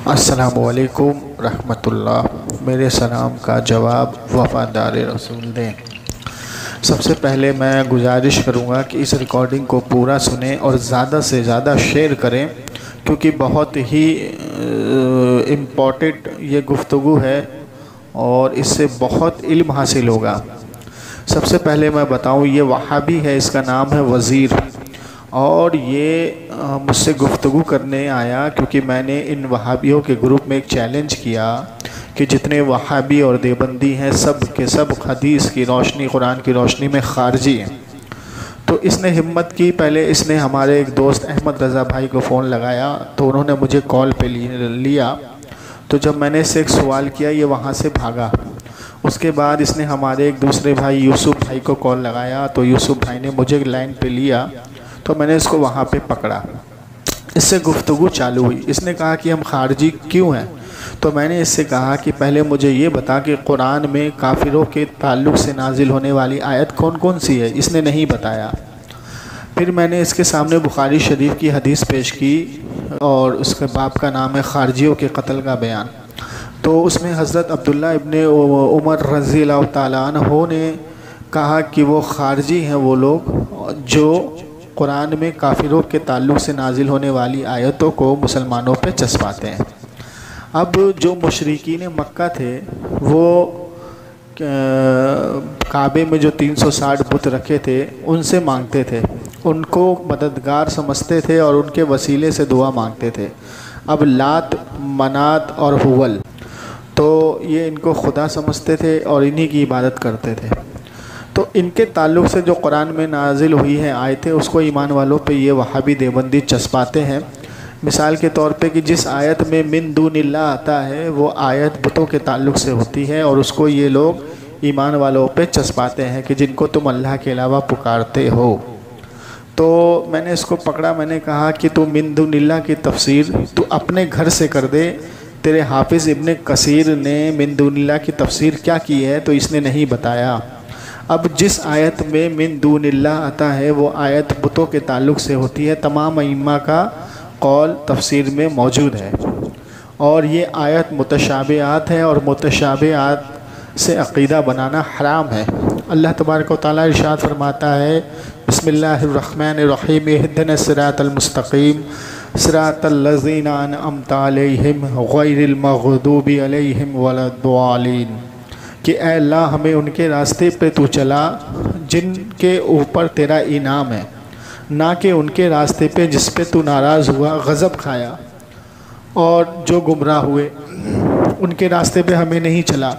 अस्सलामुअलैकुम रहमतुल्लाह। मेरे सलाम का जवाब वफ़ादार रसूल दें। सबसे पहले मैं गुजारिश करूँगा कि इस रिकॉर्डिंग को पूरा सुनें और ज़्यादा से ज़्यादा शेयर करें, क्योंकि बहुत ही इम्पॉर्टेंट ये गुफ्तगू है और इससे बहुत इल्म हासिल होगा। सबसे पहले मैं बताऊँ, ये वहाबी है, इसका नाम है वज़ीर, और ये मुझसे गुफ्तगू करने आया क्योंकि मैंने इन वहाबियों के ग्रुप में एक चैलेंज किया कि जितने वहाबी और देवबंदी हैं सब के सब हदीस की रोशनी, कुरान की रोशनी में खारजी हैं। तो इसने हिम्मत की। पहले इसने हमारे एक दोस्त अहमद रज़ा भाई को फ़ोन लगाया तो उन्होंने मुझे कॉल पे लिया। तो जब मैंने इससे एक सवाल किया, ये वहाँ से भागा। उसके बाद इसने हमारे एक दूसरे भाई यूसुफ भाई को कॉल लगाया तो यूसुफ भाई ने मुझे लाइन पे लिया, तो मैंने इसको वहाँ पे पकड़ा। इससे गुफ्तगू चालू हुई। इसने कहा कि हम खारजी क्यों हैं। तो मैंने इससे कहा कि पहले मुझे ये बता कि कुरान में काफिरों के ताल्लुक़ से नाजिल होने वाली आयत कौन कौन सी है। इसने नहीं बताया। फिर मैंने इसके सामने बुखारी शरीफ की हदीस पेश की और उसके बाप का नाम है खारजियों के कत्ल का बयान। तो उसमें हज़रत अब्दुल्ला इब्ने उमर रज़ी अल्लाह तआला अन्हु ने कहा कि वो खारजी हैं वो लोग जो कुरान में काफिरों के ताल्लुक़ से नाजिल होने वाली आयतों को मुसलमानों पे चस्पाते हैं। अब जो मुशरिकीन मक्का थे वो काबे में जो 360 बुत रखे थे उनसे मांगते थे, उनको मददगार समझते थे और उनके वसीले से दुआ मांगते थे। अब लात, मनात और हुवल, तो ये इनको खुदा समझते थे और इन्हीं की इबादत करते थे। तो इनके ताल्लुक़ से जो कुरान में नाजिल हुई है आयतें, उसको ईमान वालों पे ये वहाबी देवबंदी चस्पाते हैं। मिसाल के तौर पे कि जिस आयत में मिन दूनिल्लाह आता है वो आयत बुतों के ताल्लुक़ से होती है और उसको ये लोग ईमान वालों पे चस्पाते हैं कि जिनको तुम अल्लाह के अलावा पुकारते हो। तो मैंने इसको पकड़ा। मैंने कहा कि तू मिन दूनिल्लाह की तफसीर तू अपने घर से कर दे। तेरे हाफिज़ इब्ने कसीर ने मिन दूनिल्लाह की तफसीर क्या की है तो इसने नहीं बताया। अब जिस आयत में मिन दूनिल्लाह आता है वो आयत बुतों के ताल्लुक़ से होती है। तमाम अइम्मा का कौल तफसीर में मौजूद है और ये आयत मुतशाबिहात है और मुतशाबिहात से अक़ीदा बनाना हराम है। अल्लाह तबारक व तआला इरशाद फरमाता है, बिस्मिल्लाहिर्रहमानिर्रहीम, इहदिनस सिरातल मुस्तक़ीम सिरातल लज़ीना अनअमता अलैहिम गैरिल मग़दूबि अलैहिम वलद्दालीन, कि ऐ अल्लाह हमें उनके रास्ते पे तू चला जिनके ऊपर तेरा इनाम है, ना कि उनके रास्ते पे जिस पे तू नाराज़ हुआ, गज़ब खाया। और जो गुमराह हुए उनके रास्ते पे हमें नहीं चला।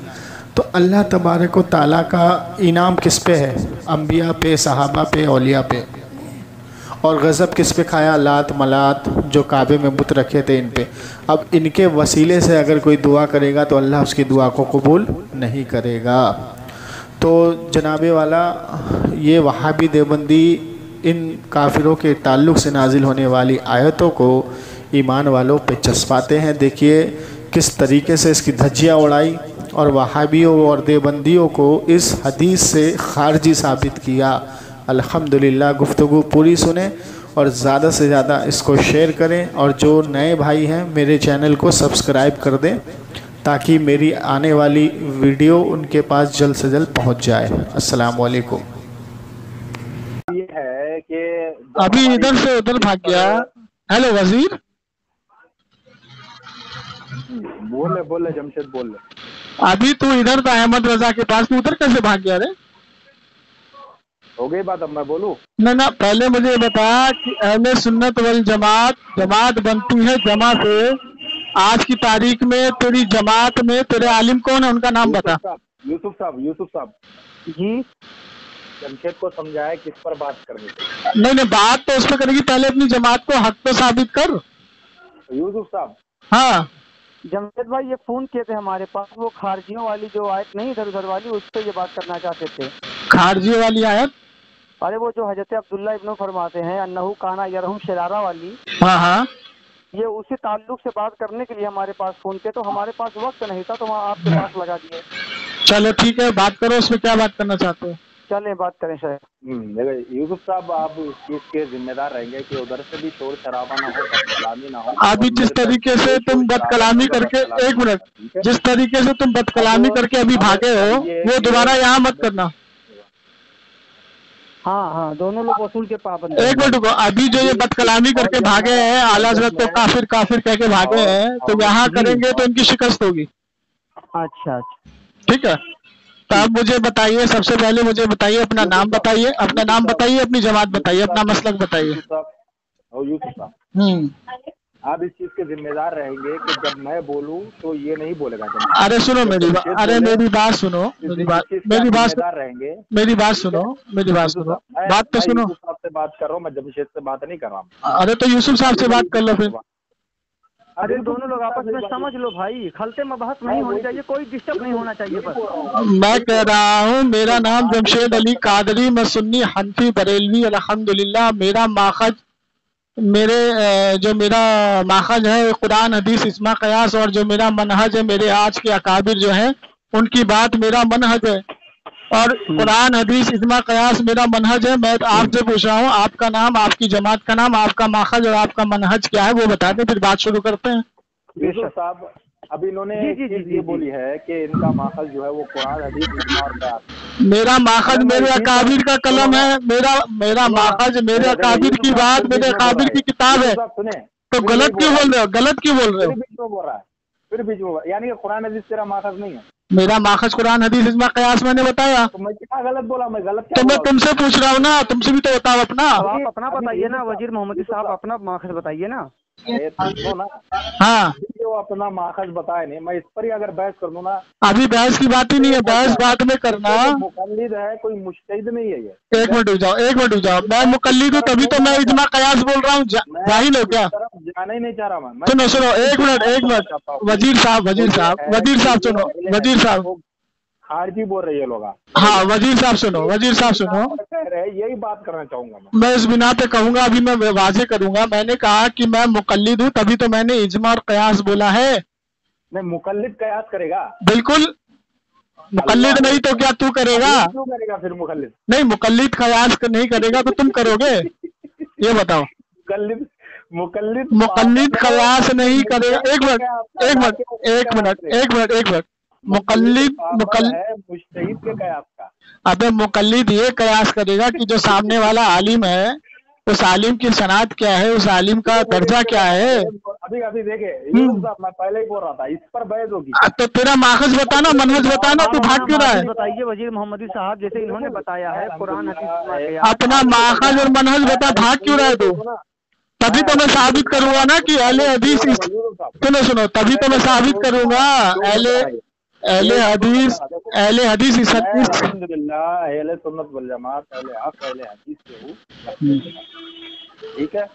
तो अल्लाह तबारक व तआला का इनाम किस पे है? अंबिया पे, सहाबा पे, औलिया पे। और गज़ब किस पे खाया? लात, मलात, जो काबे में बुत रखे थे इन पे। अब इनके वसीले से अगर कोई दुआ करेगा तो अल्लाह उसकी दुआ को कबूल नहीं करेगा। तो जनाबे वाला, ये वहाबी देवबंदी इन काफिरों के ताल्लुक़ से नाजिल होने वाली आयतों को ईमान वालों पे चस्पाते हैं। देखिए किस तरीके से इसकी धज्जियाँ उड़ाई और वहाबियों और देवबंदियों को इस हदीस से खारजी साबित किया। अल्हम्दुलिल्लाह। गुफ्तगू पूरी सुने और ज़्यादा से ज़्यादा इसको शेयर करें और जो नए भाई हैं मेरे चैनल को सब्सक्राइब कर दें ताकि मेरी आने वाली वीडियो उनके पास जल्द से जल्द पहुंच जाए। अस्सलाम वालेकुम। ये है कि अभी इधर से उधर भाग गया। हेलो वजीर, बोले जमशेद बोले। अभी तू इधर था अहमद रजा के पास, तू उधर कैसे भाग गया रे? हो गई बात, अब मैं बोलूं? ना पहले मुझे बता कि अहले सुन्नत वल जमात बनती है जमा से। आज की तारीख में तेरी जमात में तेरे आलिम कौन है, उनका नाम बता। यूसुफ साहब जी, जमशेद को समझाए किस पर बात करनी। नहीं बात तो उस पर करेगी, पहले अपनी जमात को हक तो साबित कर। यूसुफ साहब, हाँ जमशेद भाई ये फोन किए थे हमारे पास, वो खारजियों वाली जो आयत नहीं इधर उधर वाली, उस पर ये बात करना चाहते थे। खारजी वाली आयत? अरे वो जो हजरत अब्दुल्ला इब्न फरमाते हैं अन्नहु काना यरहुम शरारा वाली, हाँ, ये उसी ताल्लुक से बात करने के लिए हमारे पास फोन किया। तो हमारे पास वक्त नहीं था तो वहाँ आपके पास लगा दिए। चलो ठीक है, बात करो, उसमें क्या बात करना चाहते हो? चलें बात करें सर। देखिए यूसुफ साहब, आप इस चीज के जिम्मेदार रहेंगे कि उधर से भी शोर शराबा ना हो, बदकलामी ना हो। अभी जिस तरीके से तुम बदकलामी करके, एक मिनट, जिस तरीके से तुम बदकलामी करके अभी भागे हो वो दोबारा यहाँ मत करना। हाँ हाँ, दोनों लोग वसूल के पाबंद। एक मिनट रुको, अभी जो ये बदकलामी करके भागे हैं, आला हज़रत को काफिर काफिर कह के भागे हैं, तो यहाँ करेंगे तो इनकी शिकस्त होगी। अच्छा, ठीक है, तो आप मुझे बताइए, सबसे पहले मुझे बताइए, अपना नाम बताइए, अपना नाम बताइए, अपनी जमात बताइए, अपना मसलक बताइए। यूसुफ साहब, आप इस चीज के जिम्मेदार रहेंगे कि जब मैं बोलूं तो ये नहीं बोलेगा। अरे सुनो मेरी बात, अरे मेरी बात सुनो, मेरी बात रहेंगे, मेरी बात सुनो, मेरी बात सुनो, बात तो सुनो। यूसुफ साहब से बात कर रहा हूँ मैं, जमशेद से बात नहीं कर रहा हूँ। अरे तो यूसुफ साहब से बात कर लो फिर। अरे दोनों लोग आपस में समझ लो भाई, खलते में बहस नहीं होनी चाहिए, कोई डिस्टर्ब नहीं होना चाहिए बस। मैं कह रहा हूँ मेरा नाम जमशेद अली कादरी, मैं सुन्नी हनफी बरेलवी अल्हम्दुलिल्लाह। मेरा माखज, मेरा माखज है कुरान हदीस इस्मा कयास, और जो मेरा मनहज है, मेरे आज के अकाबिर जो है उनकी बात मेरा मनहज है, और कुरान हदीस इस्मा कयास मेरा मनहज है। मैं आपसे पूछ रहा हूँ, आपका नाम, आपकी जमात का नाम, आपका माखज और आपका मनहज क्या है वो बता दें, फिर बात शुरू करते हैं। यूसुफ साहब, अभी इन्होंने ये बोली है कि इनका माखज जो है वो कुरान हदीस इस्मा और कयास। मेरा माखज मेरे अकाबिर का कलम है, मेरा माखज मेरे अकाबिर की बात, मेरे अकाबिर की किताब है। तो गलत क्यों बोल रहे हो, गलत क्यों बोल रहे हो? बीच में बोल रहा है, फिर बीच में, यानी कि कुरान हदीस तेरा माखज नहीं है। मेरा माखज कुरान हदीस इस्मा कयास मैंने बताया। तो मैं क्या गलत बोला? मैं गलत तो मैं तुमसे पूछ रहा हूँ ना, तुमसे भी तो बताओ अपना। आप अपना बताइए ना वजीर मोहम्मदी साहब, अपना माखज बताइए ना। ना हाँ, जो अपना माखज बताए नहीं, मैं इस पर ही अगर बहस कर दूं ना। अभी बहस की बात ही नहीं है, बहस बात में करना। मुकल्लिद है, कोई मुज्तहिद नहीं है ये। एक मिनट रुक जाओ, एक मिनट रुक जाओ, मैं मुकल्लिद हूँ तभी तो मैं इज्मा कयास बोल रहा हूँ। जाहिल हो क्या? जाना ही नहीं चाह रहा मैं। सुनो सुनो, एक मिनट, वजीर साहब सुनो, वजीर साहब खारजी बोल रही है लोग। हाँ वजीर साहब सुनो, कह रहे यही बात करना चाहूंगा मैं इस बिना पे कहूंगा, अभी मैं वाजे करूंगा। मैंने कहा कि मैं मुकल्लिद हूँ तभी तो मैंने इज्मा और कयास बोला है। नहीं, मुकल्लिद कयास करेगा? बिल्कुल, मुकल्लिद नहीं तो क्या तू करेगा? क्यों करेगा फिर मुकल्लिद? नहीं, मुकल्लिद कयास नहीं करेगा तो तुम करोगे, ये बताओ। मुकल्लिद कयास नहीं करेगा। एक मिनट, मुकल्लिद मुज्तहिद के कयास का। अबे मुकल्लिद ये कयास करेगा कि जो सामने वाला आलिम है, उस आलिम की सनात क्या है, उस आलिम का दर्जा क्या है। अभी देखिए मैं पहले ही बोल रहा था, इस पर बहस होगी। तो तेरा माखज बताना, मनहज बताना, तू भाग क्यों रहा है? बताइए वजीर मोहम्मदी साहब, जैसे इन्होंने बताया है कुरान हदीस, अपना माखज और मनहज बता, भाग क्यों रहा है तू? तभी तो मैं साबित करूंगा ना कि अहले हदीस, सुनो, तभी तो मैं साबित करूंगा अहले हदीस अल्हम्दुलिल्लाह अहले सुन्नत वल जमात, अहले हक, अहले हदीस से हूँ। ठीक है,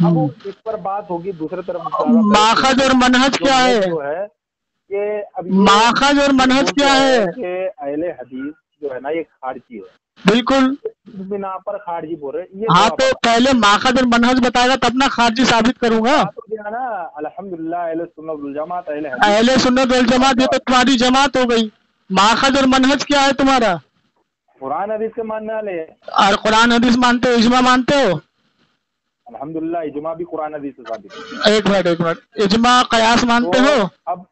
अब इस पर बात होगी। दूसरी तरफ माखज और मनहज क्या है? कि अब माखज और मनहज क्या है? अहले हदीस जो है ना ये खारजी है। बिल्कुल, बिना पर खारजी बोल रहे। हाँ तो पहले माखज और मनहज बताएगा तब ना खारजी साबित करूंगा। ना अल्हम्दुलिल्लाह अहले सुन्नत वल जमात, अहले सुन्नत वल जमात, ये तो तुम्हारी जमात हो गई। माखज और मनहज क्या है तुम्हारा? कुरान हदीस के मानने वाले। और कुरान हदीस मानते हो, इज्मा मानते हो? अल्हम्दुलिल्लाह इज्मा भी कुरान हदीस से साबित है। एक मिनट, इज्मा कयास मानते हो? अब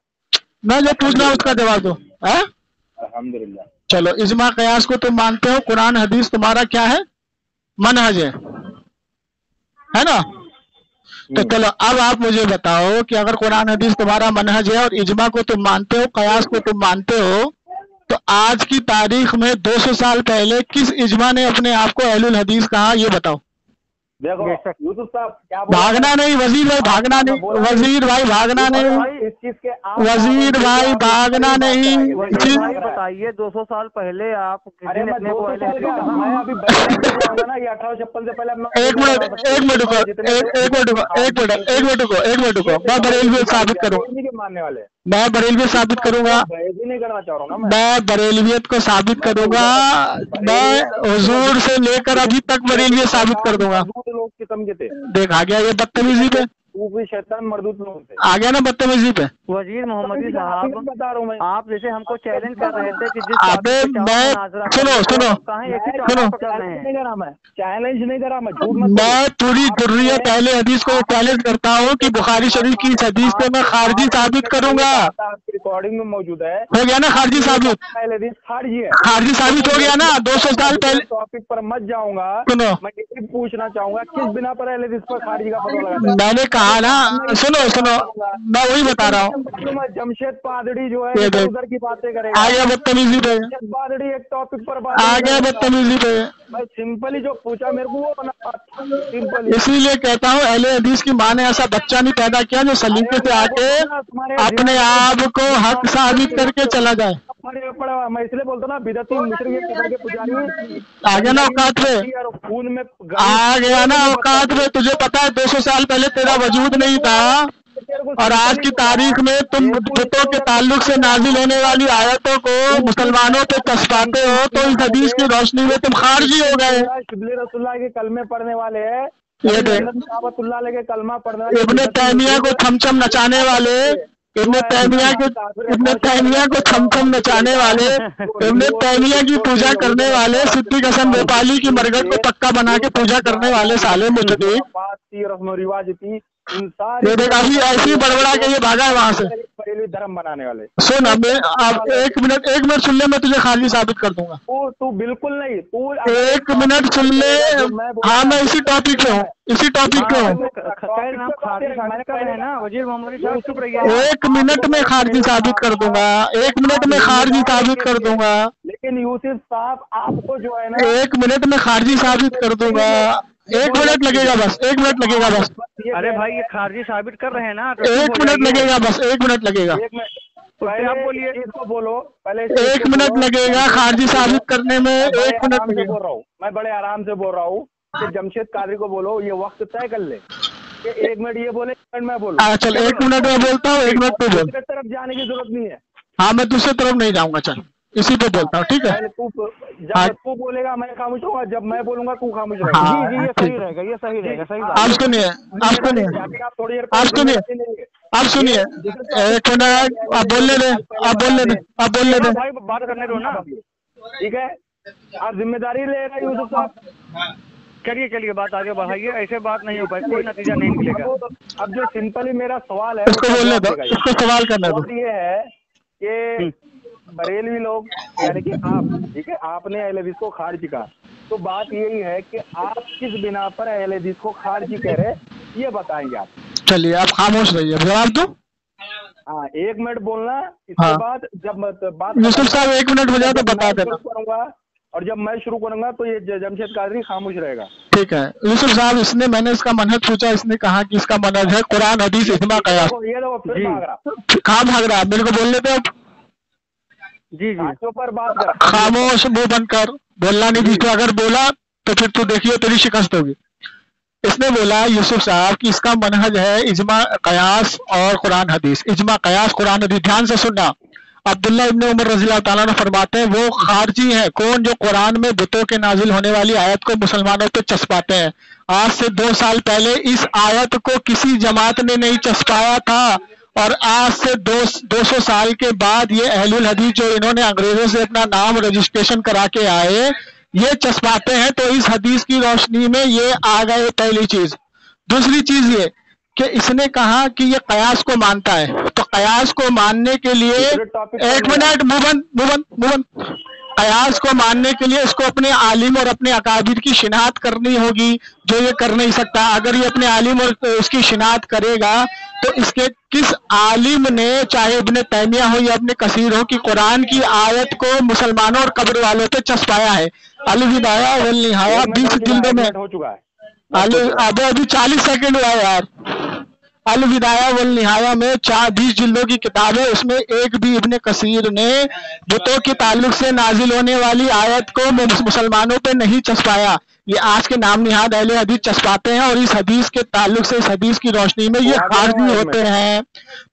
मैं जो पूछ रहा हूँ उसका जवाब दो। अल्हम्दुलिल्लाह, चलो, इज्मा कयास को तुम मानते हो, कुरान हदीस तुम्हारा क्या है? मनहज है ना? तो चलो अब आप मुझे बताओ कि अगर कुरान हदीस तुम्हारा मनहज है और इज्मा को तुम मानते हो, कयास को तुम मानते हो, तो आज की तारीख में 200 साल पहले किस इज्मा ने अपने आप को अहलुल हदीस कहा, ये बताओ। देखो यूसुफ साहब क्या भागना नहीं वजीर भाई, भागना नहीं वजीर भाई, भागना नहीं इस चीज के वजीर भाई, भागना नहीं। बताइए 200 साल पहले आप अरे मैं 200 साल का मैं अभी बताऊंगा ना, ये 1856 से पहले। एक मिनट रुको, मैं बरेलवी साबित करूंगा, मानने वाले मैं बरेलवी साबित करूंगा, नहीं करना चाह रहा हूँ ना मैं बरेलवियत को साबित करूंगा, मैं हुजूर से लेकर अभी तक बरेलवी साबित कर दूंगा। लोग किस्म के थे। देख आ गया ये बदतमीजी पे। तू भी शैतान मर्दूत लोग थे। आ गया ना बदतमीजी पे। वजीर मोहम्मदी साहब बता रहा हूँ मैं, आप जैसे हमको चैलेंज कर रहे थे कि जिस अबे टॉपिक पे चाहो मैं मुनाजरा सुनो करो, सुनो आप कहाँ एक ही सुनो, टॉपिक पकड़ रहे हैं। नहीं करा मैं, चैलेंज नहीं करा मैं, झूठ मत मैं पूरी दुर्रिया पहले हदीस को चैलेंज करता हूँ कि बुखारी शरीफ की इस हदीस पे मैं खारजी साबित करूंगा। रिकॉर्डिंग में मौजूद है। हो गया ना खारजी साबित, पहले दिन खारजी है, खारजी साबित हो गया ना। 200 साल पहले टॉपिक पर मत जाऊंगा। सुनो, मैं ये पूछना चाहूंगा किस बिना पर अहले हदीस पर खारजी का फतवा लगाता है? मैंने कहा ना, सुनो सुनो, मैं वही बता रहा हूँ। जमशेद पादड़ी जो है ये देख, उधर की बातें करेगा। आ गया बदतमीजी पे, जमशेद पादड़ी एक टॉपिक पर बात आ गया बदतमीजी पे। मैं सिंपली जो पूछा मेरे को वो बना सिंपली। इसीलिए कहता हूँ अहले हदीस की माँ ने ऐसा बच्चा नहीं पैदा किया जो सलीके से आके अपने आप को हक साबित करके चला जाए। मैं इसलिए बोलता ना बिदती मुशरिक किधर के पुजारी। आ गया ना औकात पे, खून में आ गया ना औकात पे। तुझे पता है 200 साल पहले तेरा वजूद नहीं था और आज की तारीख में तुम बुतों के ताल्लुक से नाजिल होने वाली आयतों को मुसलमानों पे चस्पाते हो, तो इस हदीस की रोशनी में तुम खारजी हो गए। शिबली रसूलुल्लाह के कलमे पढ़ने वाले हैं, ये देख, साहबतुल्लाह के कलमा पढ़ने वाले, इब्ने तैमिया को छमछम नचाने वाले, इब्ने तैमिया को छमछम नचाने वाले, इब्ने तैमिया की पूजा करने वाले, सिद्दीक हसन नेपाली की मरगत को पक्का बना के पूजा करने वाले साले मुझे रस्म रिवाज थी। ये देख अभी ऐसी बड़बड़ा के ये भागा है वहां से। बरेलवी धर्म बनाने वाले। सुन अब एक मिनट सुन ले, मैं तुझे खाली साबित कर दूंगा। तू बिल्कुल नहीं, तू 1 मिनट सुन ले। हाँ मैं इसी टॉपिक पे हूँ, इसी टॉपिक पे हूँ। वजीर मोहम्मदी साहब चुप रहिए। 1 मिनट में खारजी साबित कर दूंगा, 1 मिनट में खारजी साबित कर दूंगा। लेकिन यूसुफ साहब आपको जो है ना 1 मिनट में खारजी साबित कर दूंगा। 1 मिनट लगेगा बस, 1 मिनट लगेगा बस। अरे भाई ये खारजी साबित कर रहे हैं ना, 1 मिनट लगेगा बस, 1 मिनट लगेगा। पहले आप बोलिए, इसको बोलो पहले। 1 मिनट लगेगा खारजी साबित करने में, 1 मिनट लगेगा। बोल रहा हूँ मैं, बड़े आराम से बोल रहा हूँ कि जमशेद कादरी को बोलो ये वक्त तय कर ले कि 1 मिनट ये बोले, 1 मिनट मैं बोलूं। चल 1 मिनट में बोलता हूँ, 1 मिनट पे बोल। दूसरी तरफ जाने की जरूरत नहीं है। हाँ मैं दूसरी तरफ नहीं जाऊंगा, चल इसी पे बोलता हूँ, ठीक है। जब तू बोलेगा मैं खामोश होगा, जब मैं बोलूंगा तू खामोश रहेगा। हाँ, जी ये सही रहेगा, ये सही रहेगा, सही बात। आप सुनिए, आप सुनिए, आप सुनिए, आप सुनिए। 1 मिनट आप बोलने दे, आप बोलने दे, आप बोलने दे। भाई बात करने दो ना, ठीक है। आप जिम्मेदारी ले रहे यूसुफ साहब। चलिए चलिए बात आगे बढ़ाइए, ऐसे बात नहीं हो पाई, कोई नतीजा नहीं निकलेगा। अब जो सिंपली मेरा सवाल है इसको बोलने दो, इसको सवाल करने दो। ये है कि बरेलवी लोग यानी कि आप, ठीक है, आपने अहले हदीस को खारिज कहा, तो बात यही है कि आप किस बिना पर अहले हदीस को खारिज कह रहे, ये बताएंगे आप। चलिए आप खामोश रहिए, जवाब दो। हाँ 1 मिनट बोलना, इसके हाँ। बाद जब बात यूसुफ साहब 1 मिनट हो जाए तो बता देना। करूंगा और जब मैं शुरू करूंगा तो ये जमशेद कादरी खामोश रहेगा। ठीक है यूसुफ साहब, इसने मैंने इसका मनहज पूछा, इसने कहा कि इसका मनहज है कुरान हदीस इजमा कयास। ये देखो फिर भाग रहा, कहाँ भाग रहा है, मेरे को बोलने दो। जी जी पर बात कर, खामोश, मुंह बंद कर, बोलना नहीं बीच में। अगर बोला तो फिर तू देखियो तेरी शिकस्त होगी। इसने बोला यूसुफ साहब कि इसका मनहज है इजमा कयास और कुरान हदीस। इजमा कयास कुरान हदीस, ध्यान से सुनना। अब्दुल्ला इब्ने उमर रज़ियल्लाहु ताला अन्हु फरमाते हैं वो खारजी है कौन, जो कुरान में बुतों के नाजिल होने वाली आयत को मुसलमानों पे चस्पाते हैं। आज से 2 साल पहले इस आयत को किसी जमात ने नहीं चस्पाया था, और आज से 200 साल के बाद ये अहलुल हदीस जो इन्होंने अंग्रेजों से अपना नाम रजिस्ट्रेशन करा के आए, ये चस्पाते हैं। तो इस हदीस की रोशनी में ये आ गए, पहली चीज। दूसरी चीज ये कि इसने कहा कि ये कयास को मानता है, तो कयास को मानने के लिए 1 मिनट, मुबन कयास को मानने के लिए इसको अपने आलिम और अपने अकाबिर की शिनाख्त करनी होगी, जो ये कर नहीं सकता। अगर ये अपने आलिम और उसकी शिनाख्त करेगा तो इसके किस आलिम ने, चाहे इब्ने तैमिया हो या इब्ने कसीर हो, कि कुरान की आयत को मुसलमानों और कब्र वालों पे चस्पाया है। अल विदाया वल निहाया 20 जिल्दों में हो चुका है। अभी 40 सेकंड हुआ है यार। अल विदाया वल निहाया में 20 जिल्दों की किताब है, उसमें एक भी इब्ने कसीर ने बुतों के ताल्लुक से नाजिल होने वाली आयत को मुसलमानों पे नहीं चस्पाया। ये आज के नाम निहाद अहले हदीस चस्पाते हैं, और इस हदीस के ताल्लुक से, इस हदीस की रोशनी में ये खारजी होते हैं।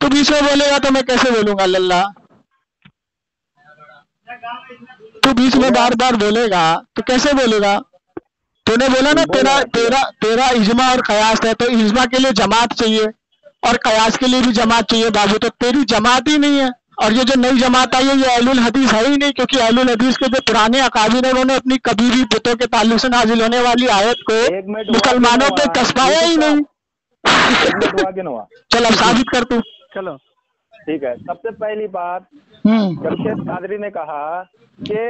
तो बीच में बोलेगा तो मैं कैसे बोलूंगा लल्ला, तो बीच में बार बार बोलेगा तो कैसे बोलेगा। तूने बोला ना बोल तेरा रहा है। तेरा तेरा इजमा और कयास है, तो इजमा के लिए जमात चाहिए और कयास के लिए भी जमात चाहिए बाबू, तो तेरी जमात ही नहीं है। और ये जो नई जमात आई है ये अहलुल हदीस है ही नहीं, क्योंकि अहलुल हदीस के जो पुराने अकाबिर है उन्होंने अपनी कभी भी बुतों के ताल्लुक से नाजिल होने वाली आयत को एक मिनट मुसलमानों पे चस्पाया ही नहीं। एक मिनट हुआ कि नहीं हुआ? चल अब साबित कर तू। चलो ठीक है, सबसे पहली बात, जमशेद कादरी ने कहा कि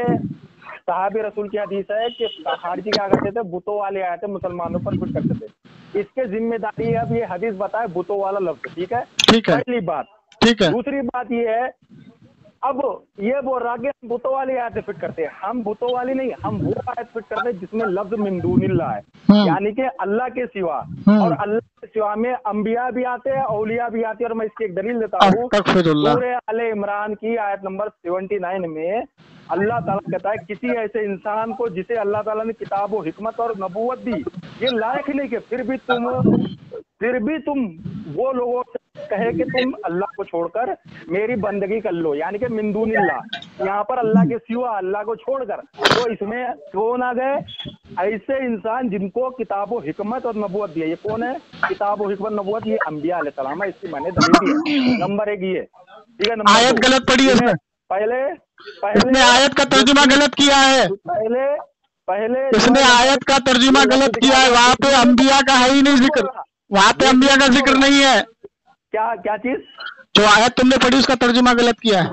साहबी रसूल की हदीस है कि खारजी क्या करते थे, बुतों वाले आए थे मुसलमानों पर फिट करते थे। इसके जिम्मेदारी है अब ये हदीस बताए बुतों वाला लफ्ज। ठीक है, ठीक है, पहली बात। ठीक है। दूसरी बात ये है, अब ये बोल रहा कि हम बुतों वाली आयतें फिट करते हैं। हम बुतों वाली नहीं, हम वो आयत फिट करते हैं जिसमें लफ्ज मिन दूनिल्लाह है, यानी कि अल्लाह के सिवा। और अल्लाह के सिवा में अंबिया भी आते हैं, औलिया भी आते हैं। और मैं इसकी एक दलील देता हूँ, सूरह आले इमरान की आयत नंबर 79 में अल्लाह ताला कहता है किसी ऐसे इंसान को जिसे अल्लाह ताला ने किताब और हिकमत और नबूवत दी, ये लायक नहीं कि फिर भी तुम वो लोगों से कहे कि तुम अल्लाह को छोड़कर मेरी बंदगी कर लो, यानी कि मिन दूनिल्लाह। यहाँ पर अल्लाह के सिवा, अल्लाह को छोड़कर। तो इसमें कौन आ गए? ऐसे इंसान जिनको किताब और हिकमत और नबूवत दी है। ये कौन है? किताब और हिकमत नबूवत, ये अंबिया अलैहिस्सलाम है। इसकी मैंने दलील दी है। नंबर एक ये, ठीक है। नंबर आयत गलत पढ़ी है इसमें, इसने आयत का तर्जुमा गलत किया है। पहले इसने आयत का तर्जुमा गलत किया है। वहाँ पे अंबिया का है ही नहीं जिक्र, वहाँ पे अंबिया का जिक्र नहीं है। क्या चीज? जो आयत तुमने पढ़ी उसका तर्जुमा गलत किया है।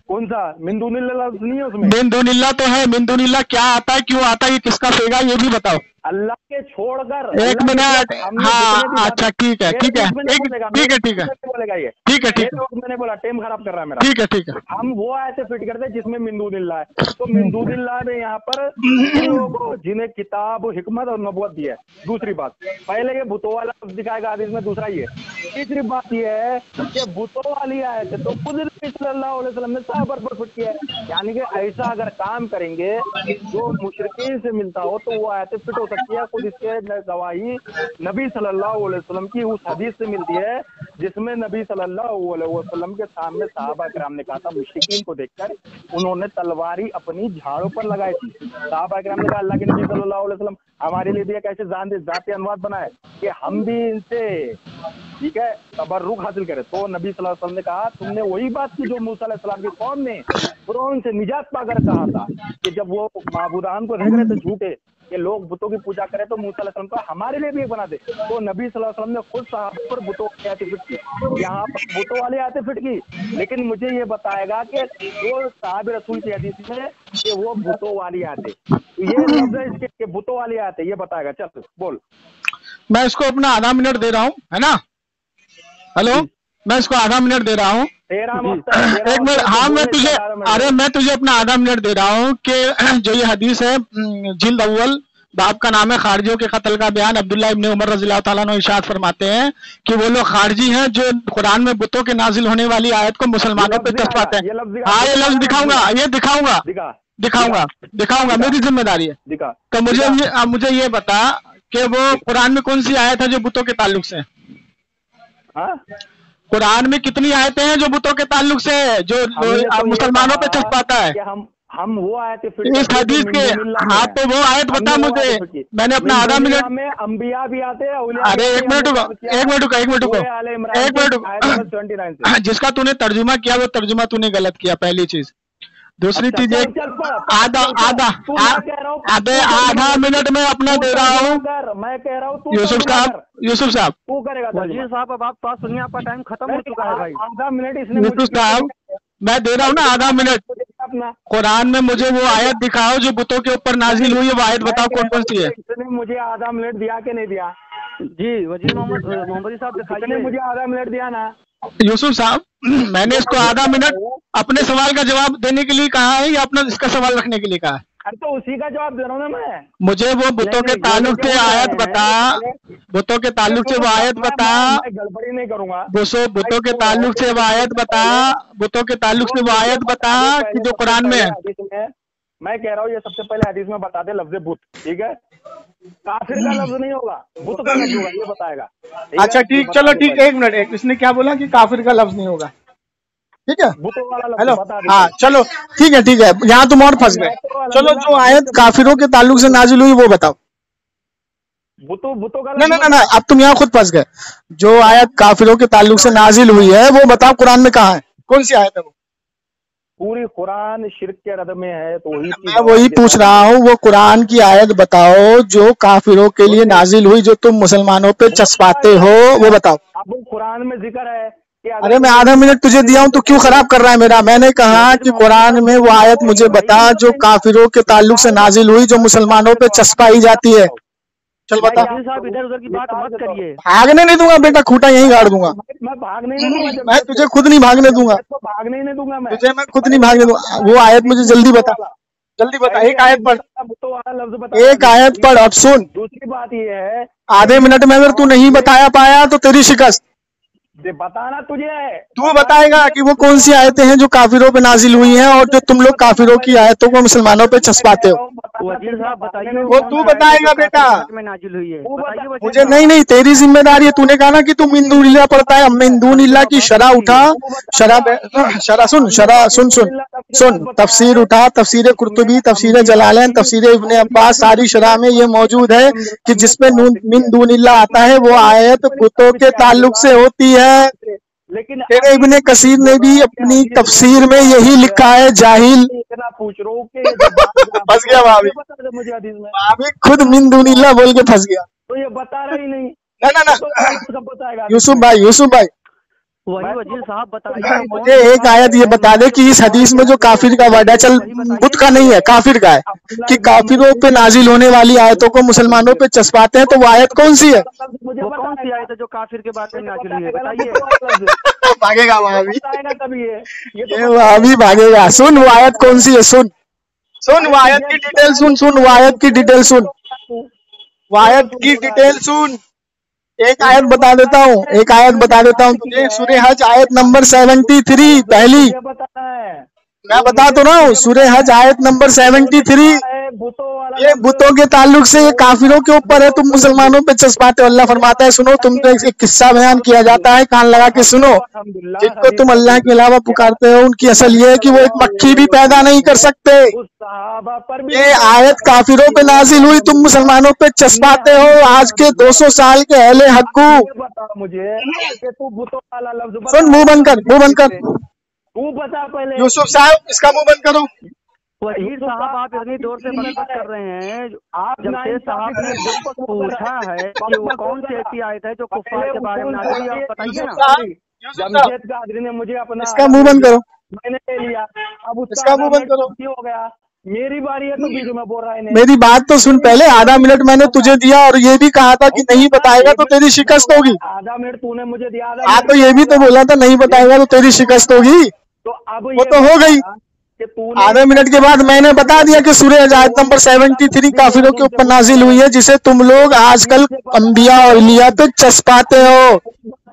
कौन सा? मिन दूनिल्लाह लफ्ज नहीं है उसमें। मिन दूनिल्लाह तो है, मिन दूनिल्लाह क्या आता है, क्यों आता है, ये किसका फेगा, ये भी बताओ। अल्लाह के छोड़कर। एक मिनट, हाँ अच्छा ठीक है, ठीक है, ठीक है, ठीक है, बोलेगा ये, ठीक है, ठीक है, मैंने बोला टाइम खराब कर रहा है मेरा। ठीक है, ठीक है। हम वो आयतें फिट करते हैं जिसमें मिन दूनिल्लाह है। तो मिन दूनिल्लाह में यहाँ पर उन लोगों को जिन्हें किताब हिकमत और नबूवत दी है। दूसरी बात, पहले ये बुतों वाला दिखाएगा हदीस में, दूसरा ये। तीसरी बात ये है कि बुतों वाली आयत तो खुद नबी सल्लल्लाहु अलैहि वसल्लम ने साहबा पर फिट किया है। यानी कि ऐसा अगर काम करेंगे जो मुशरिकीन से मिलता हो तो वो आयतें फिट हो सकती है। खुद इसके गवाही नबी सल्लल्लाहु अलैहि वसल्लम की उस हदीस से मिलती है जिसमें नबी सल्लल्लाहु अलैहि वसल्लम के सामने सहाबा किराम ने कहा था, मुशरिकीन को देखकर उन्होंने तलवारी अपनी झाड़ों पर लगाई थी। सहाबा किराम ने कहा अल्लाह के नबी सल्लल्लाहु अलैहि वसल्लम हमारे लिए भी एक ऐसे जाती अनुवाद बनाए कि हम भी इनसे, ठीक है, तबर्रुक हासिल करें। तो नबी सल्लल्लाहु अलैहि वसल्लम ने कहा तुमने वही बात की जो मूसा अलैहिस्सलाम की कौम ने फिरौन से निजात पाकर कहा था कि जब वो माबूदान को देख रहे थे झूठे कि लोग बुतों की पूजा करें तो मूसा अलैहिस्सलाम को हमारे लिए भी एक बना दे। तो नबी सल्लल्लाहु अलैहि वसल्लम ने खुद साहब पर बुतों की आयतें फिट की, यहाँ पर बुतों वाली आयतें फिट की। लेकिन मुझे ये बताएगा कि वो साहब रसूल की हदीस में कि वो बुतों वाली आयतें, ये लफ्ज़ है इसके बुतों वाली आयतें, ये बताएगा। चल बोल। मैं इसको अपना आधा मिनट दे रहा हूँ, है ना? हेलो, मैं इसको आधा मिनट दे रहा हूँ। एक मिनट, हाँ मैं तुझे अपना आधा मिनट दे रहा हूँ कि जो ये हदीस है, जिल्द अव्वल, बाप का नाम है खारजियों के कत्ल का बयान। अब्दुल्ला इब्न उमर रज़ियल्लाहु ताला अन्हु इरशाद फरमाते हैं कि वो लोग खारजी हैं जो कुरान में बुतों के नाजिल होने वाली आयत को मुसलमानों पे चस्पाते हैं। हाँ, ये लफ्ज दिखाऊंगा, ये दिखाऊंगा, मेरी जिम्मेदारी है। तो मुझे ये बता कि वो कुरान में कौन सी आयत है जो बुतों के ताल्लुक से? कुरान में कितनी आयतें हैं जो बुतों के ताल्लुक से जो मुसलमानों पे चस्पाता है? हम वो आयत इस हदीस के, हाँ तो वो आयत बता मुझे। मैंने अपना आधा मिनट, में अंबिया भी आते हैं। अरे एक मिनट रुको, जिसका तूने तर्जुमा किया वो तर्जुमा तूने गलत किया, पहली चीज। दूसरी चीज, आधा मिनट में अपना दे रहा हूँ। मैं कह रहा हूँ यूसुफ साहब तू करेगा। वजीर साहब अब आप बात सुनिए, आपका टाइम खत्म हो चुका है भाई। आधा मिनट इसने यूसुफ साहब, मैं दे रहा हूँ ना आधा मिनट। कुरान में मुझे वो आयत दिखाओ जो बुतों के ऊपर नाजिल हुई है, वो आयत बताओ कौन कौन सी है। इसने मुझे आधा मिनट दिया कि नहीं दिया? जी वजीर मोहम्मद साहब दिखाइए। मुझे आधा मिनट दिया ना यूसुफ साहब? मैंने इसको आधा मिनट अपने सवाल का जवाब देने के लिए कहा है या अपना इसका सवाल रखने के लिए कहा है? अरे तो उसी का जवाब दे रहा हूँ ना मैं। मुझे वो बुतों के ताल्लुक से आयत बता, बुतों के ताल्लुक से वो आयत बता। गड़बड़ी नहीं करूंगा। बुतों के ताल्लुक से वो आयत बता, बुतों के ताल्लुक से वो आयत बता कि जो कुरान में है। मैं कह रहा हूँ ये सबसे पहले हदीस में बता दे लफ्ज़ बुत, ठीक है? काफिर का लफ्ज नहीं होगा, बुत का लफ्ज होगा, ये बताएगा। अच्छा ठीक, चलो ठीक है, एक मिनट, इसने क्या बोला कि काफिर का लफ्ज नहीं होगा? ठीक है, हेलो, हाँ चलो ठीक है, यहाँ तुम और फंस गए। चलो जो आयत काफिरों के ताल्लुक से नाजिल हुई वो बताओ। बुतो का ना ना ना ना, अब तुम यहाँ खुद फंस गए। जो आयत काफिरों के ताल्लुक से नाजिल हुई है वो बताओ कुरान में कहाँ है, कौन सी आयत है वो? पूरी कुरान शिर्क के रद में है, तो मैं वही पूछ रहा हूँ, वो कुरान की आयत बताओ जो काफिरों के लिए नाजिल हुई, जो तुम मुसलमानों पे चस्पाते हो, वो बताओ। अब कुरान में जिक्र है कि अरे मैं आधा मिनट तुझे दिया हूँ तो क्यों खराब कर रहा है मेरा? मैंने कहा कि कुरान में वो आयत मुझे बता जो काफिरों के ताल्लुक से नाजिल हुई, जो मुसलमानों पे चस्पाई जाती है। चल बता। साहब इधर उधर की बात मत करिए। भागने नहीं दूंगा बेटा, खूंटा यहीं गाड़ दूंगा। मैं भागने नहीं दूंगा, मैं तुझे खुद नहीं भागने दूंगा, भागने ही नहीं दूंगा मैं तुझे मैं खुद नहीं भागने दूंगा। वो आयत मुझे जल्दी बता, जल्दी बता। एक आयत पढ़, बुतो वाला लफ्ज बता। एक आयत पढ़। अब सुन, दूसरी बात ये है, आधे मिनट में अगर तू नहीं बताया पाया तो तेरी शिकस्त। बताना तुझे है, तू बताएगा कि वो कौन सी आयतें हैं जो काफिरों पे नाजिल हुई हैं और जो तुम लोग काफिरों की आयतों को मुसलमानों पे चस्पाते हो। वजीर साहब बताइए वो तू बताएगा बेटा, में नाजिल हुई है, बताइए वजीर मुझे साहब। नहीं नहीं, तेरी जिम्मेदारी है। तूने कहा ना कि तू मिंदूनिल्लाह पढ़ता है, मिंदूनिल्लाह की शरह उठा, शरह सुन, शरह सुन सुन सुन, तफसीर उठा, तफसीर कुर्तुबी, तफसीर जलालैन, तफसीर इब्ने अब्बास, सारी शरह में ये मौजूद है कि जिसमें मिंदूनिल्लाह आता है वो आयत बुतों के ताल्लुक से होती है। लेकिन तेरे इब्ने कसीर ने भी अपनी तफसीर में यही लिखा है, जाहिल। इतना पूछ रहा हूँ कि फंस गया भाभी, बता दे मुझे हदीस में, भाभी खुद मिंदूनिल्लाह बोल के फंस गया। तो ये बता रहा ही नहीं। ना ना ना, सब बताएगा यूसुफ भाई, यूसुफ भाई, वही वजीर साहब बताइए। मुझे एक आयत ये बता दे कि इस हदीस में जो काफिर का वर्ड है, चल बुत का नहीं है, काफिर का है, कि काफिरों पे नाजिल होने वाली आयतों को मुसलमानों पे चस्पाते हैं, तो वो आयत कौन सी है? मुझे वो कौन सी आयत है जो काफिर के बारे में नाजिल हुई है, बताइए। भागेगा भाभी, तभी ये भाभी भागेगा। सुन वो आयत कौन सी है, सुन सुन वो आयत की डिटेल सुन, सुन वो आयत की डिटेल सुन, वो आयत की डिटेल सुन। एक आयत बता देता हूँ, एक आयत बता देता हूँ तुझे, सूरह हज आयत नंबर 73 पहली। मैं बता तो रहा हूँ, सूरह हज आयत नंबर 73। ये बुतों के ताल्लुक से, ये काफिरों के ऊपर है, तुम मुसलमानों पे चस्पाते हो। अल्लाह फरमाता है, सुनो, तुम तो एक किस्सा बयान किया जाता है, कान लगा के सुनो। जिनको तुम अल्लाह के अलावा पुकारते हो उनकी असल ये है कि वो एक मक्खी भी पैदा नहीं कर सकते। ये आयत काफिरों पे नाजिल हुई, तुम मुसलमानों पे चस्पाते हो। आज के 200 साल के अहले हक्कू, मुझे तू बुतो वाला लफ्ज सुन, मुंह बंद कर, मुंह बंद कर। तू बता पहले। यूसुफ साहब, इसका मुंह बंद करो। वजीर साहब आप इतनी दूर से बात कर रहे हैं, आप जमशेद साहब ने पूछा है कि वो कौन सी ऐसी आयत है जो कुफ्फार के बारे में नाज़िल हुई है, आप बताइए ना। जमशेद कादरी ने मुझे अपना, इसका मुंह बंद करो, मैंने ले लिया, अब इसका मुंह बंद करो। हो गया, मेरी बारी है तो बीच में बोल रहा है। मेरी बात तो सुन पहले, आधा मिनट मैंने तुझे दिया और ये भी कहा था कि नहीं बताएगा तो तेरी शिकस्त होगी। आधा मिनट तूने मुझे दिया, हाँ तो ये भी तो बोला था नहीं बताएगा तो तेरी शिकस्त होगी, तो अब वो तो हो गई। आधे मिनट के बाद मैंने बता दिया कि सूरह हज आयत नंबर 73 काफिरों के ऊपर नाजिल हुई है, जिसे तुम लोग आजकल अंबिया और औलिया पे चस्पाते हो।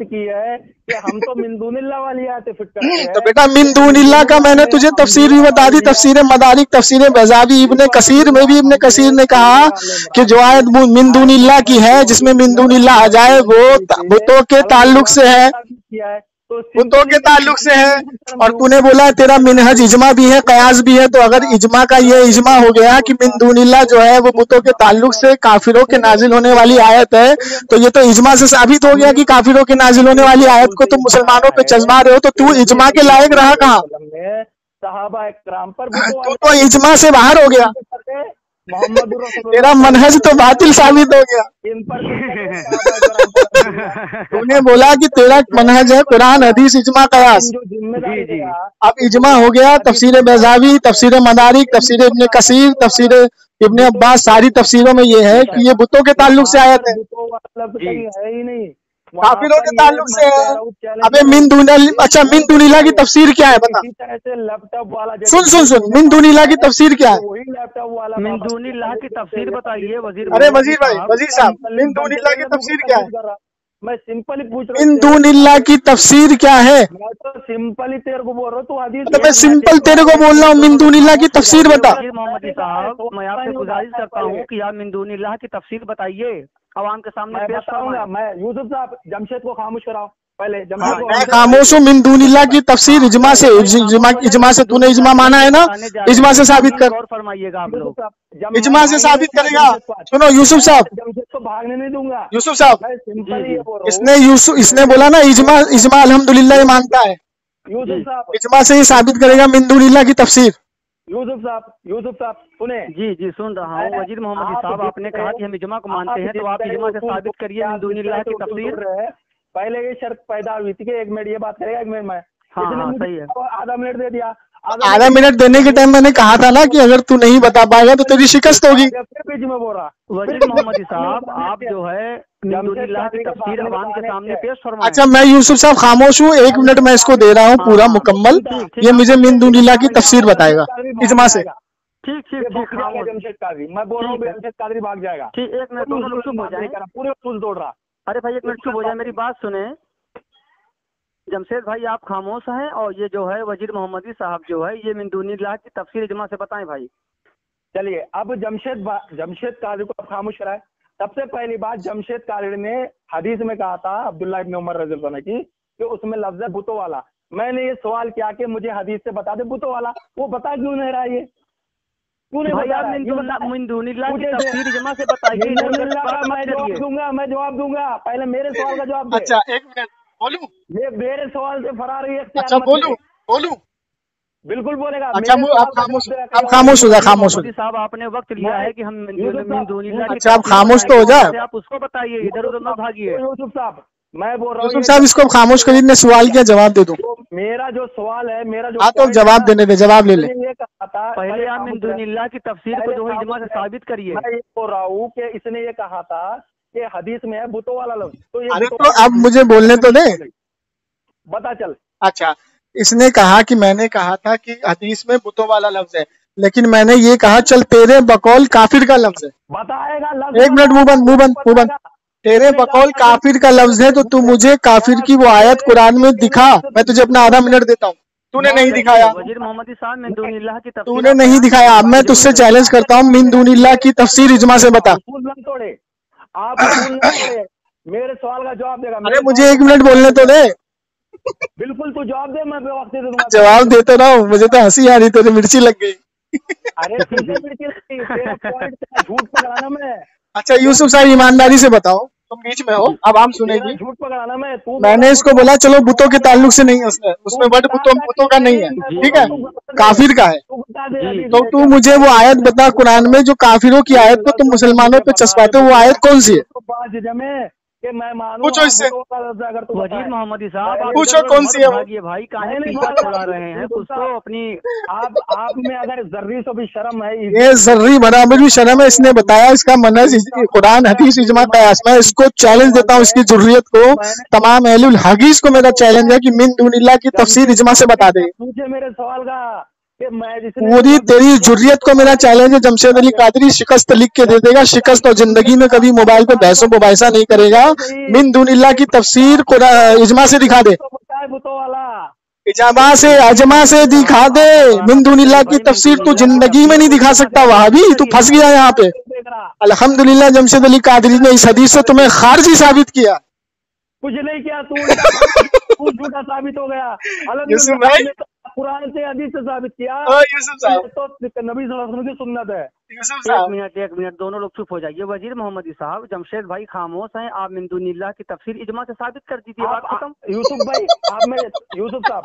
की है कि हम तो मिंदूनिल्लाह वाली आयतें फिट करते हैं। तो बेटा मिंदूनिल्लाह का मैंने तुझे तफसीर भी बता दी, तफसीर मदारिक, तफसीर बज़ावी, इब्ने कसीर में भी इब्ने कसीर ने कहा कि जो आयत मिंदूनिल्लाह की है, जिसमें मिंदूनिल्लाह आ जाए, वो बुतों के ताल्लुक से है, बुतों के ताल्लुक से है। और तूने बोला तेरा मिनहज इजमा भी है, कयास भी है, तो अगर इजमा का ये इजमा हो गया कि मिन दूनिल्लाह जो है वो बुतों के ताल्लुक से काफिरों के नाजिल होने वाली आयत है, तो ये तो इजमा से साबित हो गया कि काफिरों के नाजिल होने वाली आयत को तुम मुसलमानों पे जज्बा रहे हो, तो तू इजमा के लायक रहा कहाँ? तू तो इजमा से बाहर हो गया, तेरा मनहज तो बातिल साबित हो गया। तूने बोला कि तेरा मनहज है कुरान हदीस इजमा कयास, अब इजमा हो गया तफसीर बेज़ावी, तफसीर मदारिक, तफसीर इब्ने कसीर, तफसीर इब्ने अब्बास, सारी तफसीरों में ये है कि ये बुतों के ताल्लुक से आयत है, काफिरों के ताल्लुक से है। अबे अच्छा मिन दूनिल्लाह की तफसीर क्या है बता? सुन सुन सुन, मिन दूनिल्लाह की तफसीर क्या है? मिन दूनिल्लाह की तफसीर बताइए वजीर। अरे वजीर भाई, वजीर साहब, मिन दूनिल्लाह की तफसीर क्या है? मैं सिंपल ही पूछ रहा हूँ, मिन दूनिल्लाह की तफसीर क्या है? मैं तो सिंपल ही तेरे को बोल रहा हूँ, तू हदीस। तो मैं सिंपल तेरे को बोल रहा हूँ, मिन दूनिल्लाह की तफसीर बता। मोहम्मद साहब, मैं आपसे गुजारिश करता हूँ कि आप मिन दूनिल्लाह की तफसीर बताइए। आवाम के सामने मैं पेश बताऊंगा। फरमाएं। मैं यूसुफ साहब जमशेद को खामोश कराओ पहले। जमशेद को मैं खामोश हूँ मिन दूनिल्लाह की तफसीर इजमा से। इजमा से तूने इजमा माना है ना, इजमा से साबित कर। गौर फरमाइएगा आप लोग। इजमा से साबित करेगा। सुनो यूसुफ साहब, जमशेद को भागने नहीं दूंगा। यूसुफ साहब, मैं सिंपल ये बोल रहा हूँ। इसने बोला ना इजमा, इजमा अल्हम्दुलिल्लाह ये मानता है। यूसुफ साहब, इजमा से ये साबित करेगा मिन दूनिल्लाह की तफसीर। यूसुफ साहब सुने। जी सुन रहा हूँ। वजीर मोहम्मद साहब, आपने कहा कि हम इजमा को मानते हैं, तो आप इजमा से साबित करिए मिन दूनिल्लाह की तफसीर। पहले ये शर्त पैदा हुई थी कि 1 मिनट ये बात करेगा, 1 मिनट में। हाँ सही है। आधा मिनट दे दिया। आधा मिनट देने के टाइम मैंने कहा था ना कि अगर तू नहीं बता पाएगा तो तेरी शिकस्त होगी। फिर में बोल रहा वजीर मोहम्मद साहब, आप जो है मिन दूनिल्लाह की तफसीर अवाम के सामने पेश फरमाएं। अच्छा, मैं यूसुफ साहब खामोश हूँ, 1 मिनट मैं इसको दे रहा हूँ पूरा मुकम्मल। ये मुझे मिन दूनिल्लाह की तफसीर बताएगा इजमा से। ठीक जमशेद कादरी, मैं बोल रहा हूँ जमशेद कादरी भाग जाएगा। ठीक, 1 मिनट दोनों लोग चुप हो जाएं। पूरे उसूल तोड़ रहा। अरे भाई 1 मिनट चुप हो जाए, मेरी बात सुने। जमशेद भाई आप खामोश हैं, और ये जो है वजीर मोहम्मदी साहब जो है ये मिन दूनिल्लाह की तफसीर इजमा से बताएं भाई। चलिए, अब जमशेद कादरी को खामोश कराए। सबसे पहली बात, जमशेद कादरी ने हदीस में कहा था अब्दुल्लाह इब्न उमर रज़ी अल्लाह की कि उसमें लफ्ज़ है बुतों वाला। मैंने ये सवाल किया कि मुझे हदीस से बता दे बुतों वाला, वो बता क्यों नहीं रहा ये? भाई आप मिन दूनिल्लाह की तफसीर इजमा से बताइए। मैं जवाब दूंगा। पहले मेरे सवाल का जवाब दे। अच्छा 1 मिनट बोलूं? ये मेरे सवाल से फरार हुई। अच्छा बोलूं? बिल्कुल बोलेगा। अच्छा आप खामोश हो जा, खामोश हो जा साहब। आपने वक्त लिया है कि हम मिन दूनिल्लाह। अच्छा आप खामोश तो हो जाए। आप उसको बताइए, इधर उधर मत भागिए। यूसुफ साहब, मैं बोल रहा हूँ यूसुफ साहब इसको खामोश करिए, मैं सवाल क्या जवाब दे दूं। मेरा जो सवाल है, मेरा जो हाँ तो जवाब देने दे, जवाब ले ले। ये कहा था पहले आप मिन दूनिल्लाह की तफसीर को जो है इजमा से साबित करिए। मैं ये बोल रहा हूँ कि इसने ये कहा था कि हदीस में है बुतों वाला लफ्ज़, तो ये अरे तो अब मुझे बोलने तो दे, बता चल। अच्छा, इसने कहा कि मैंने कहा था कि हदीस में बुतों वाला लफ्ज है, लेकिन मैंने ये कहा चल तेरे बकौल काफिर का लफ्ज है। बताएगा लफ्ज। 1 मिनट मुंह बंद। तेरे बकौल काफिर का लफ्ज है, तो तू मुझे काफिर की वो आयत कुरान में दिखा। मैं तुझे अपना आधा मिनट देता हूँ। तूने नहीं दिखाया। वजीर मोहम्मदी साहब मिन दूनिल्लाह की तफसीर तूने नहीं दिखाया। अब मैं तुझसे चैलेंज करता हूँ, मिन दूनिल्लाह की तफसीर इजमा से बता। तोड़े आप मेरे सवाल का जवाब देगा। अरे मुझे 1 मिनट बोलने तो दे। बिल्कुल तू जवाब दे, मैं वक्त दे दूंगा। जवाब देते रहो, मुझे तो हंसी आ रही, तेरी मिर्ची लग गई। अरे मिर्ची लग गई, झूठ पकड़ाना मैं। अच्छा यूसुफ साहब ईमानदारी से बताओ, तुम बीच में हो, अब हम सुनेगी। झूठ पकड़ाना मैंने इसको बोला चलो बुतों के ताल्लुक से नहीं है, उसमें वर्ड बुतों का नहीं है, ठीक है, काफिर का है। तो तू मुझे वो आयत बता कुरान में जो काफिरों की आयत को तुम मुसलमानों पे चस्पाते हो, वो आयत कौन सी है? कि मैं मानूं पूछो इससे। अगर तू वजीर मोहम्मदी साहब आप पूछो कौन सी है वो? ये भाई काहे पीछा छोड़ा रहे हैं कुछ तो अपनी। आप में अगर जर्री से भी शर्म है, ये जर्री बराबर भी शर्म है। इसने बताया इसका मनहज कुरान हदीस इजमा कयास। मैं इसको चैलेंज देता हूँ, इसकी जुर्रियत को, तमाम अहलुल हदीस को मेरा चैलेंज है कि मिन दूनिल्लाह की तफसीर इजमा से बता दे। पूछे मेरे सवाल का पूरी तेरी जुर्रियत को मेरा चैलेंज है। जमशेद अली कादरी शिकस्त लिख के दे देगा, शिकस्त, और जिंदगी में कभी मोबाइल पे बहसो मुबाहिसा नहीं करेगा। मिन दूनिल्लाह की तफसीर इजमा से दिखा दे। इजमा से दिखा दे। मिन दूनिल्लाह की तफसीर तू जिंदगी में नहीं दिखा सकता। वहां भी तू फंस गया यहाँ पे। अल्हम्दुलिल्लाह जमशेद अली कादरी ने इस हदीस से तुम्हें खारजी साबित किया। कुछ नहीं किया, तू झूठा साबित हो गया। यूसुफ भाई कुरान से हदीस से साबित किया। यूसुफ साहब तो नबी सल्लल्लाहु अलैहि वसल्लम की सुन्नत है। यूसुफ साहब 1 मिनट दोनों लोग चुप हो जाइए। वजीर मोहम्मदी साहब, जमशेद भाई खामोश हैं, आप मिन दूनिल्लाह की तफसीर इजमा से साबित कर दीजिए। बात खत्म। यूसुफ भाई आप में यूसुफ साहब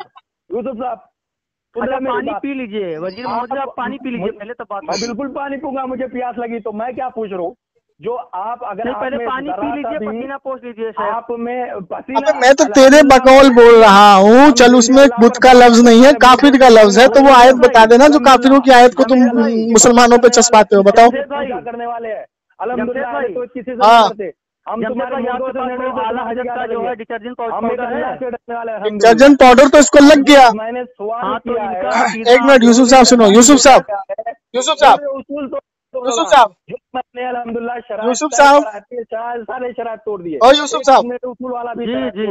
अच्छा पानी पी लीजिए। वजीर मोहम्मद साहब पानी पी लीजिए पहले, तो बात। मैं बिल्कुल पानी पीऊंगा, मुझे प्यास लगी तो। मैं क्या पूछ रहा हूँ, जो आप अगर पहले पानी पी लीजिए, पसीना पोंछ लीजिए। आप में पसीना, मैं तो तेरे बकौल बोल रहा हूँ। चल उसमें बुत का लफ्ज नहीं है, काफिर का लफ्ज है, तो वो आयत बता देना जो काफिरों की आयत को तुम मुसलमानों पे चस्पाते हो। बताओ। करने वाले हैं अल्हम्दुलिल्लाह, तो किसी से हाँ। करते हम तुम्हारे आला हजरत का जो है डिटर्जेंट पाउडर है, डिटर्जेंट पाउडर तो इसको लग गया। मैंने सवाल हाँ, तो किया है। इनका 1 मिनट यूसुफ साहब सुनो। यूसुफ साहब उसूल तो यूसुफ साहब जो मैंने अल्हम्दुलिल्लाह शराब यूसुफ साहब सारे शराब तोड़ दिए। और यूसुफ साहब उसूल वाला भी जी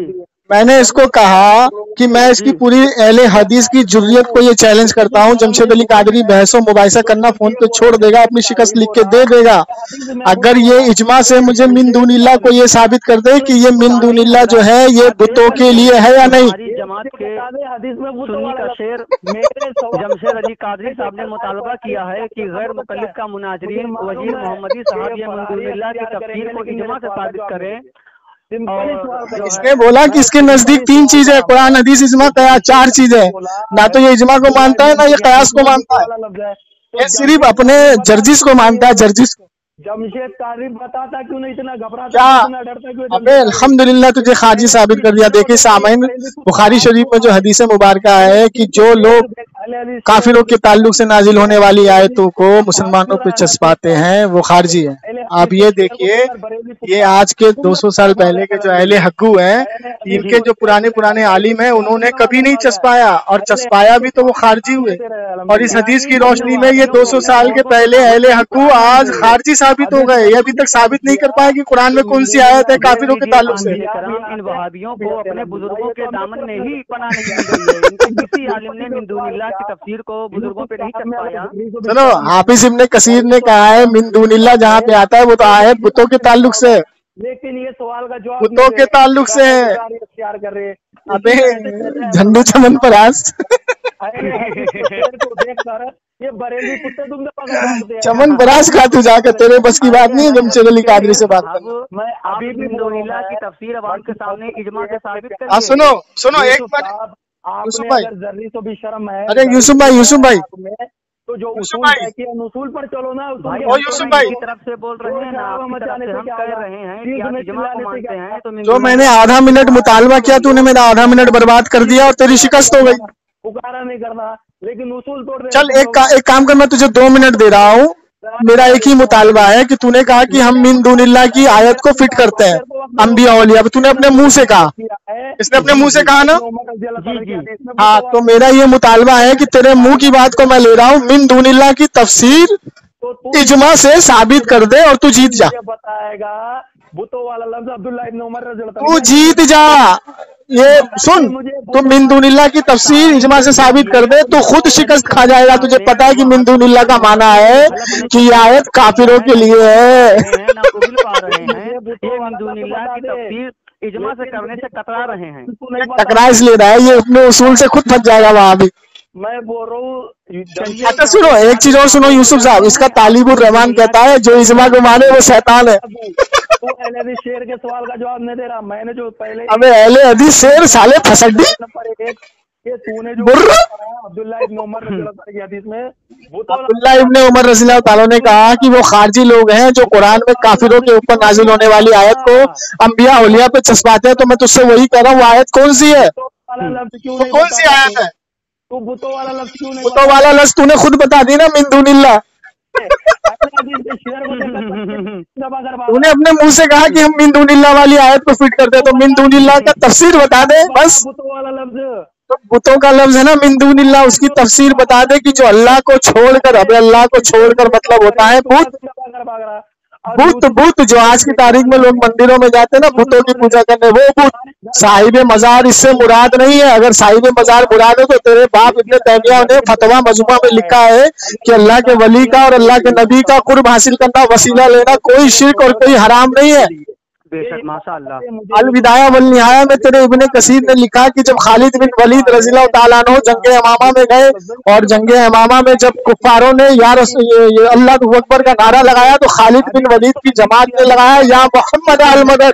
मैंने इसको कहा कि मैं इसकी पूरी अहले हदीस की जुर्रियत को ये चैलेंज करता हूँ, जमशेद अली कादरी बहसों मुबाहिसा करना फोन पे छोड़ देगा, अपनी शिकस्त लिख के दे देगा। अगर ये इजमा से मुझे मिन दूनिल्लाह को ये साबित कर दे कि ये मिन दूनिल्लाह जो है ये बुतों के लिए है या नहीं। जमात के सुन्नी का शेर जमशेद अली कादरी साहब ने मुतालबा किया है कि गैर मुकल्लिफ का मुनाजरीन वजीर मोहम्मदी साहब या मिन दूनिल्लाह की तफसीर को इजमा से साबित करें। इसने बोला कि इसके नजदीक 3 चीज है, कुरान हदीस इजमा कयास, 4 चीज है। ना तो ये इजमा को मानता है ना ये कयास को मानता है, ये सिर्फ अपने जर्जिस को मानता है, जर्जिस को। जमशेद कादरी बताता क्यों नहीं, इतना घबराता क्या? इतना डरता क्यों? अबे अल्हम्दुलिल्लाह तुझे खारजी साबित कर दिया। देखिए सामईन, बुखारी शरीफ में जो हदीस मुबारक है कि जो लोग काफिरों के ताल्लुक से नाजिल होने वाली आयतों को मुसलमानों पे चस्पाते हैं वो खारजी है। आप ये देखिए, ये आज के 200 साल पहले के जो अहले हक्कू हैं, इनके जो पुराने आलिम हैं, उन्होंने कभी नहीं चस्पाया, और चस्पाया भी तो वो खारजी हुए। और इस हदीस की रोशनी में ये 200 साल के पहले अहले हक्कू आज खारजी साबित हो गए। ये अभी तक साबित नहीं कर पाए कि कुरान में कौन सी आयत है काफिरों के ताल्लुक से। इन वहाबियों को अपने बुजुर्गों के दामन में ही पनाह नहीं दी गई है। इनके किसी आलिम ने मिन दूनिल्लाह की तफसीर को बुजुर्गों पे नहीं चस्पाया। चलो, हाफिज इब्ने कसीर ने कहा है मिन दूनिल्लाह जहाँ पे आता है वो तो आयत बुतों के ताल्लुक से, लेकिन ये सवाल का जवाब बुतों के ताल्लुक से है। इख्तियार कर रहे। अबे झंडू चमन परास ये बरेली कुत्ते तुम चमन परास खा तू जाकर, तेरे बस की बात नहीं है जमशेद अली कादरी से बात करना। मैं अभी मिन दूनिल्लाह की तफसीर अवाम के सामने इजमा से साबित कर। सुनो एक बार यूसुफ भाई, जर्री तो भी शर्म है। अरे यूसुफ भाई तो जो उसूल है कि उसूल पर चलो ना। भाई ओ यूसुफ भाई की तरफ से बोल रहे हैं ना, आपकी तरफ से हम कह रहे हैं कि आप इजमा को मानते हैं तो जो मैंने आधा मिनट मुतालबा किया, तूने मेरा आधा मिनट बर्बाद कर दिया और तेरी शिकस्त हो गई। पुकारा नहीं करना, लेकिन उसूल तोड़। चल एक काम कर, मैं तुझे 2 मिनट दे रहा हूँ। मेरा एक ही मुतालबा है कि तूने कहा कि हम मिन दूनिल्लाह की आयत को फिट करते हैं अंबिया औलिया, तूने अपने मुंह से कहा, इसने अपने मुंह से कहा ना। हाँ, तो मेरा ये मुतालबा है कि तेरे मुंह की बात को मैं ले रहा हूँ, मिन दूनिल्लाह की तफसीर इजमा से साबित कर दे और तू जीत जा। बताएगा बुतो वाला लफ्ज अब्दुल्लाह इब्न उमर तू जीत जा। ये सुन, तू मिन दूनिल्लाह की तफसीर इजमा से साबित कर दे, तू खुद शिकस्त खा जाएगा। तुझे पता है कि मिन दूनिल्लाह का माना है कि ये आयत काफिरों के लिए है। इजमा से करने से कतरा रहे हैं। टकरा इसलिए रहा है, ये अपने उसूल से खुद फंस जाएगा वहां भी। मैं बोल रहा हूँ। अच्छा सुनो, एक चीज और सुनो यूसुफ साहब, इसका तालिबुर रहमान कहता है जो इजमा को माने वो शैतान है। तो अहले हदीस शेर के सवाल का जवाब नहीं दे रहा। मैंने जो पहले अबे अहले हदीस शेर साले फसड्डी नंबर 1 ये तूने जो बुर्रा अब्दुल्लाह इब्न उमर की हदीस में अब्दुल्लाह इब्न उमर रज़ियल्लाहु ताला ने कहा कि वो खारजी लोग हैं जो कुरान में काफिरों के ऊपर नाजिल होने वाली आयत को अंबिया औलिया पे चस्पाते हैं। तो मैं तुझसे वही कह रहा हूँ, वो आयत कौन सी है? वो कौन सी आयत है? तू बुतो वाला लफ्ज क्यों नहीं? बुतो वाला लफ्ज तूने खुद बता दी ना, मिन दूनिल्लाह। तूने अपने मुंह से कहा कि हम मिन दूनिल्लाह वाली आयत को फिट करते हैं, तो मिन दूनिल्लाह का तफसीर बता दे बस। बुतो वाला लफ्ज तो बुतों का लफ्ज है ना मिन दूनिल्लाह, उसकी तफसीर बता दे कि जो अल्लाह को छोड़कर, अबे अल्लाह को छोड़कर मतलब होता है बुत। बुत जो आज की तारीख में लोग मंदिरों में जाते हैं ना बुतों की पूजा करने, वो बुत। साहिब मजार इससे मुराद नहीं है। अगर साहिब मजार मुराद है तो तेरे बाप इब्ने तैमिया ने फतवा मजमुआ में लिखा है कि अल्लाह के वली का और अल्लाह के नबी का कुर्ब हासिल करना, वसीला लेना कोई शिर्क और कोई हराम नहीं है। बेशक माशाअल्लाह। अल विदाया वल निहाया में तेरे इब्ने कसीर ने लिखा कि जब खालिद बिन वलीद रज़ियल्लाहु ताला अन्हु जंगे यमामा में गए और जंगे यमामा में जब कुफ्फारों ने या ये अल्लाह अकबर का नारा लगाया तो खालिद बिन वलीद की जमात ने लगाया या मोहम्मद अल मदद।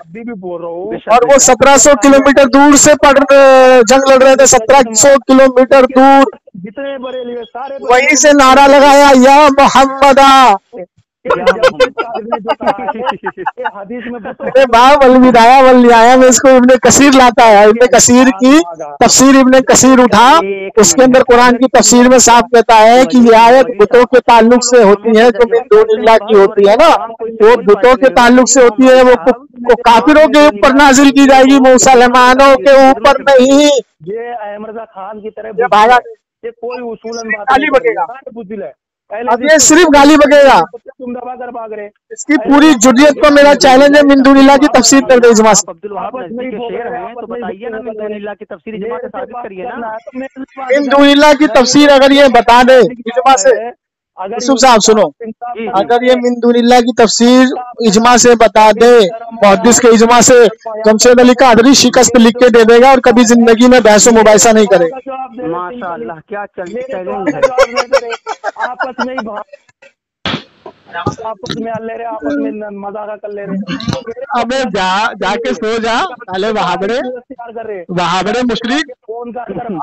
और वो 1700 किलोमीटर दूर से जंग लड़ रहे थे, 1700 किलोमीटर दूर, जितने बड़े सारे वहीं से नारा लगाया या मोहम्मदा। अरे बाप अल विदाया वल निहाया में इसको इब्ने कसीर लाता है। इब्ने कसीर की तफसीर इब्ने कसीर उठा, उसके अंदर कुरान की तफसीर में साफ कहता है कि ये आयत बुतों के ताल्लुक से होती है, जो मिन दूनिल्लाह की होती है ना, वो बुतों के ताल्लुक से होती है। वो काफिरों के ऊपर नाजिल की जाएगी, मुसलमानों के ऊपर नहीं। ये अहमद खान की तरह भागा ये कोई उसूलन बात ताली बजेगा। नहीं है। अब ये सिर्फ गाली बकेगा, तुम दबा कर भाग रहे। इसकी पूरी जुर्रियत को मेरा चैलेंज है, मिन दूनिल्लाह की तफसीर कर दे इजमा से। अब्दुल वहाब नजदी के शेर हैं तो बताइए ना, मिन दूनिल्लाह की तफसीर इजमा से साबित करिए ना। मिन दूनिल्लाह की तफसीर अगर ये बता दे इजमा से, यूसुफ साहब सुनो, अगर ये मिन दूनिल्लाह की तफसीर इजमा से बता दे, मुहद्दिस के इजमा से, जमशेद अली कादरी शिकस्त लिख के दे देगा और कभी जिंदगी में बहस व मुबाहिसा नहीं करेगा। माशाअल्लाह, क्या चैलेंज है। आपस में ही आपस में ले रहे, आपस में मजाक कर ले रहे। अबे जाके सो जा साले वहाबड़े मुशरिक।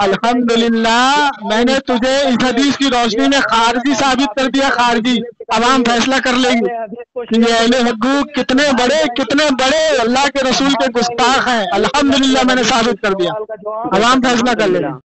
अल्हम्दुलिल्लाह मैंने तुझे इस हदीस की रोशनी में खारजी साबित कर दिया, खारजी। अवाम फैसला कर लेगी कि ये अहले हक़ूक़ कितने बड़े अल्लाह के रसूल के गुस्ताख हैं। अल्हम्दुलिल्लाह मैंने साबित कर दिया, अवाम फैसला कर लेगी।